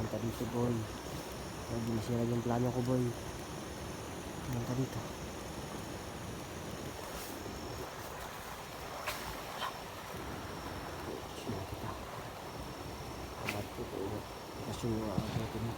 pumunta dito, boy. Huwag masira yung plano ko, boy. Pumunta dito. Sino kita? Kamat ko po. Kasi yung abutin mo.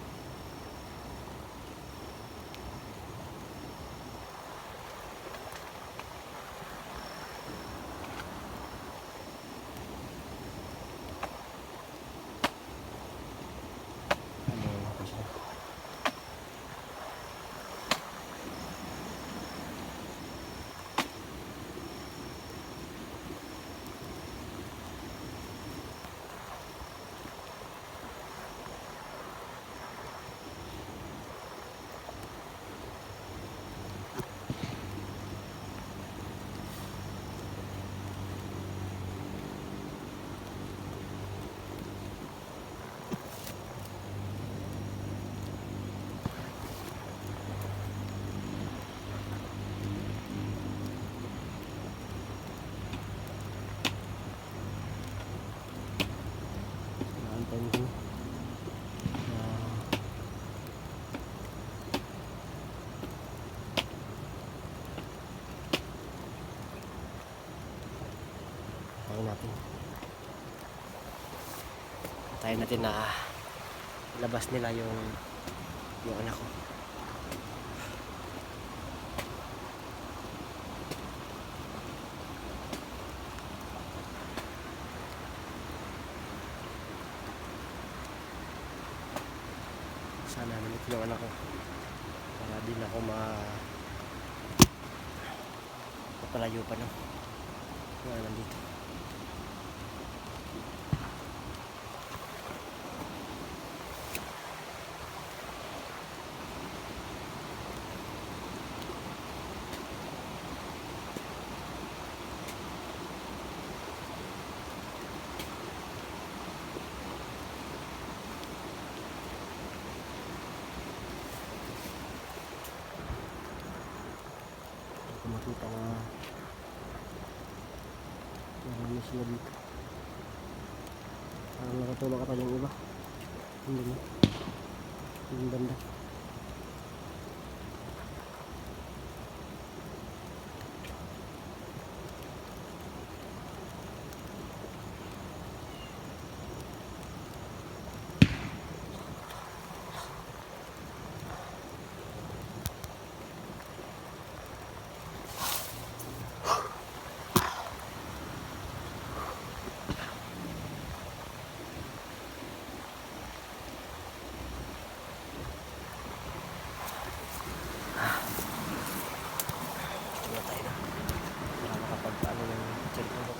Naantayin ko tayo natin na labas nila yung anak ko. Sana naman yung anak ko para din ako mapalayo pa, no? Wala nandito. Makita na marami sila dito. Parang nakatulog ka pa yung iba. Hindi na yung banda.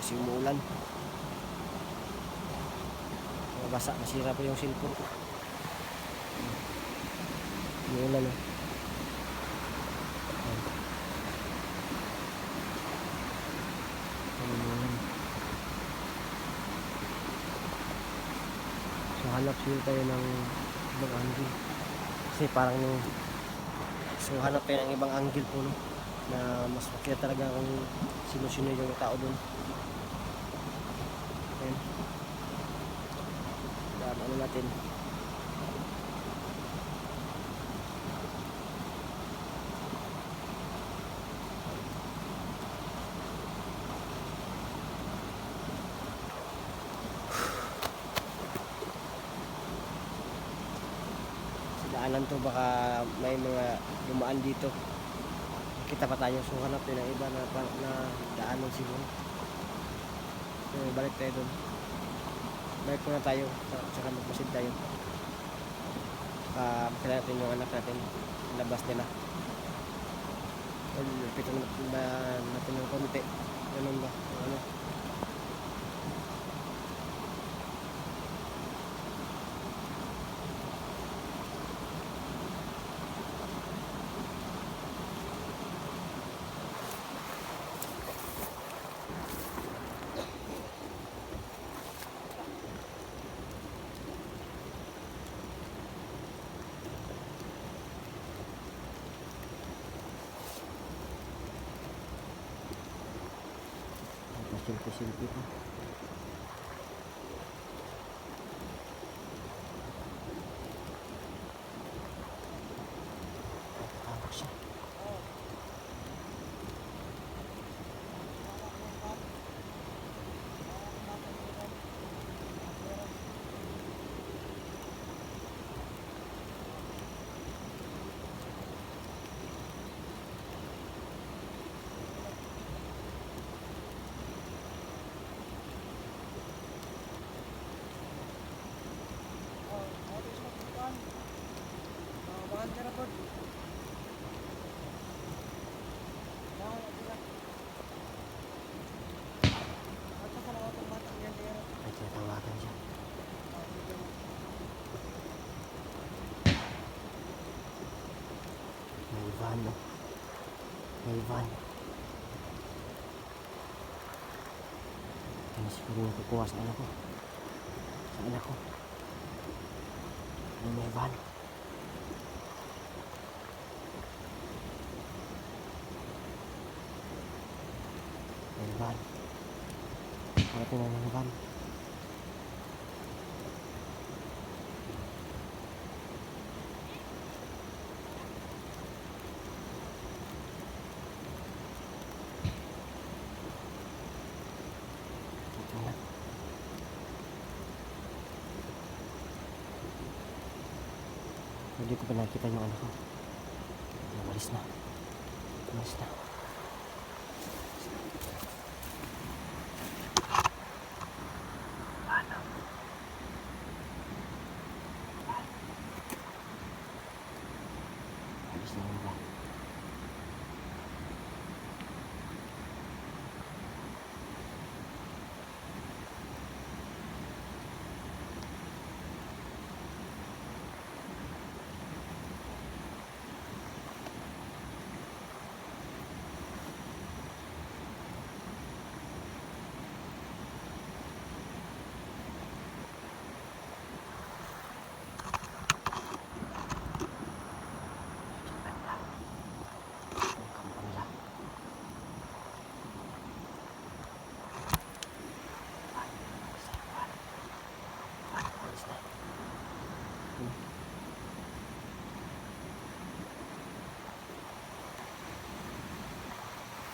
Kasi umuulan, mabasa, masira pa yung cellphone ko. Umuulan, oh. Umuulan. So hanap sila tayo ng ibang angle, kasi parang hanap tayo ng ibang angle po, no? Na mas makita talaga kung sino-sino yung tao doon. Ayan. Ano natin. Sa daanan to baka may mga dumaan dito. Kita pa tayo, so hanap din ang iba na daanan siguro. So balik tayo doon. Balik muna tayo, saka magpasid tayo. Makilala natin yung anak natin, labas nila. Pitan natin ng konti. Ganun ba? Ano? Silpi pa. may van. Ano siguro yung kukuha sa anak ko? Sa anak ko. Ano may van? May van. Parating na ng van. Ito na. Hindi ko pa nakita yung anak ko. Umalis na. Umalis na. Ano? Umalis na yung van.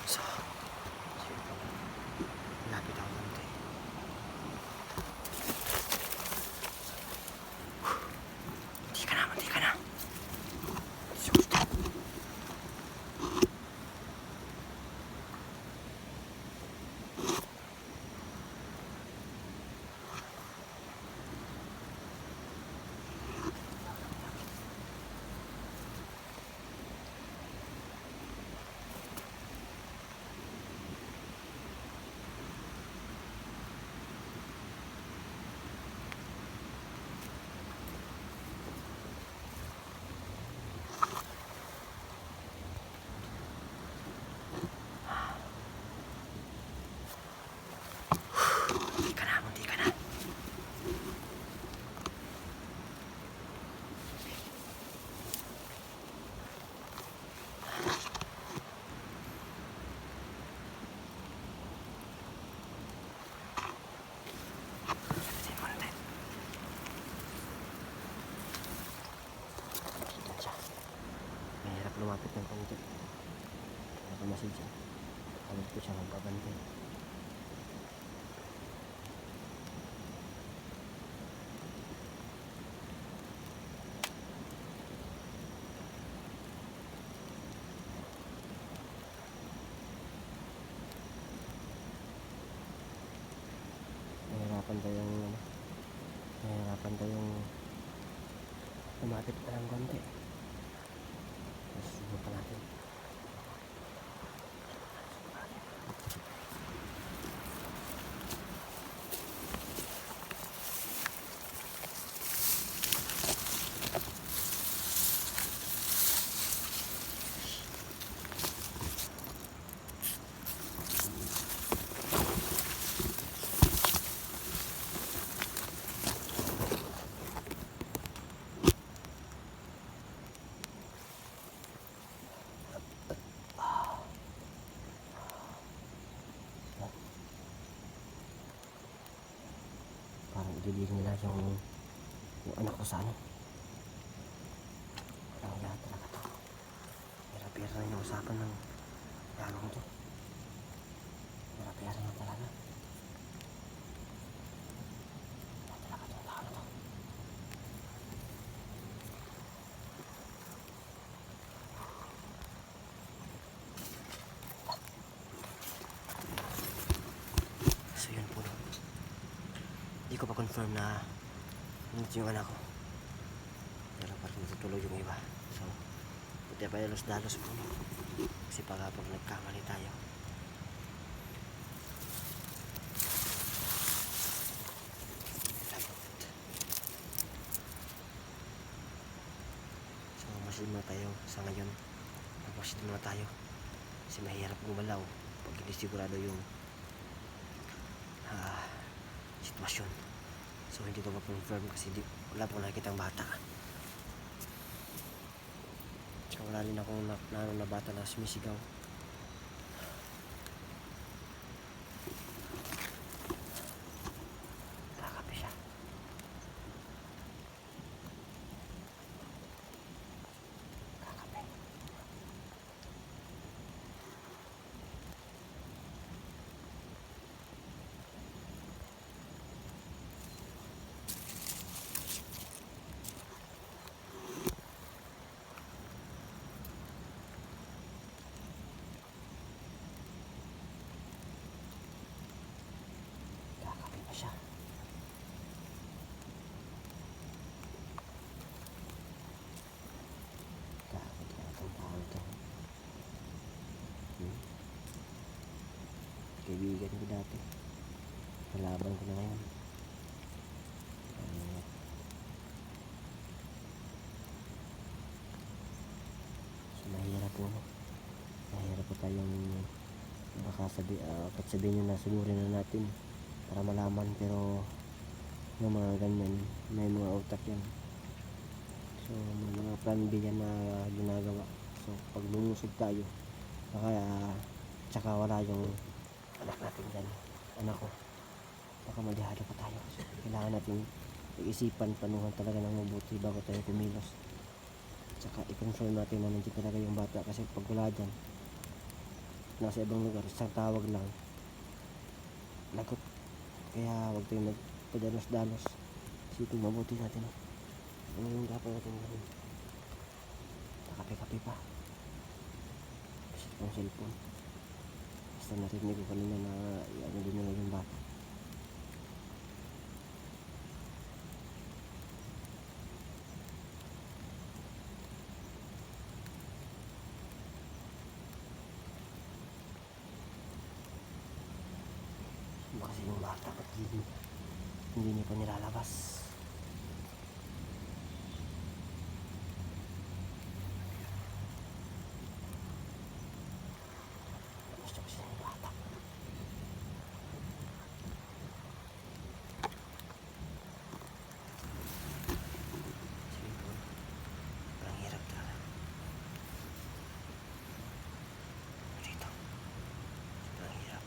So, lapit ako konti. Munti ka na, munti ka na. Susto. Munti ka na, munti ka na. Kasi konti. Dito siya. Mahirap lumapit ng konti. Nakamasid siya. Alam ko siya magbabantay. Nahihirapan tayong lumapit pa ng konti. Tapos subukan natin. Parang ididig nila yung anak ko sa ano. Walang lahat talaga to. Pera-pera na yung usapan ng lalong to. Pera-pera na talaga. Wala talaga tong tao na to. So yun po. Hindi ko pa confirm na nandito yung anak ko. Pero parang natutulog yung iba. So, buti pa dalos-dalos po. Kasi pag nagkamali tayo. So, masid muna tayo sa ngayon. Magmasid muna tayo. Kasi mahirap gumalaw pag hindi sigurado yung sitwasyon. So hindi ko ma-confirm kasi wala pong nakikitang bata. Tsaka wala rin akong na bata na sumisigaw. Kakape siya. Kakape. Kakape pa siya. Kakape ka itong tao to. Kaibigan ko dati. Kalaban ko na ngayon. So mahirap po, no? Mahirap po tayong baka sabihin nyo na sunurin na natin para malaman, pero yung mga ganyan may mga utak yan. So may mga plan B yan na ginagawa. So pag lumusog tayo baka tsaka wala yung anak natin dyan, anak ko, baka madihado pa tayo. So kailangan natin pag-isipan, panuhan talaga ng mabuti bago tayo kumilos. Tsaka i-confirm natin na nandiyan talaga yung bata, kasi pag wala dyan, nasa ibang lugar, isang tawag lang, lagot. Kaya huwag tayong magpadalos-dalos. Isipin mabuti natin ano yung dapat natin gawin. Nakape-kape pa. Kasi itong cellphone, basta narinig ko kanina na ano din nila yung bata. Kasi yung bata at hindi niya pa nilalabas. Gusto kasi yung bata. Sige po, parang hirap talaga dito. Parang hirap.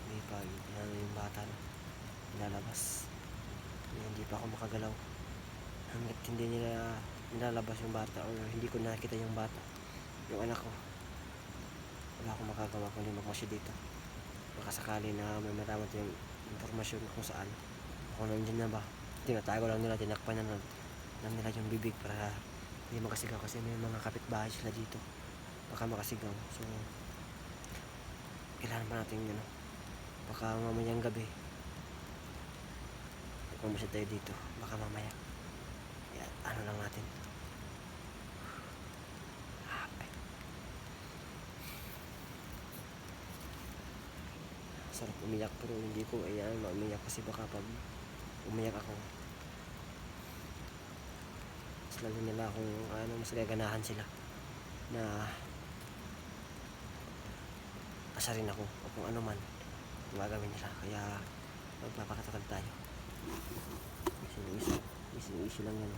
Hindi pa yung bata na nilalabas. Hindi pa ako makagalaw hanggat hindi nila nilalabas yung bata, or hindi ko nakita yung bata, yung anak ko. Wala akong makagawa kundi magmasya dito. Baka sakali na may malaman tayong informasyon kung saan, kung nandiyan na ba, tinatago lang nila, tinakpan na lang nila yung bibig para hindi makasigaw, kasi may mga kapitbahay sila dito, baka makasigaw. So kailangan pa natin baka mamayang gabi pumasya tayo dito, baka mamaya ano lang natin. Sarap umiyak, pero hindi ko maumiyak, kasi baka pag umiyak ako mas lalo nila akong mas gaganahan sila na asarin ako o kung ano man gagawin nila. Kaya magpapakatatag tayo. Easy lang yan.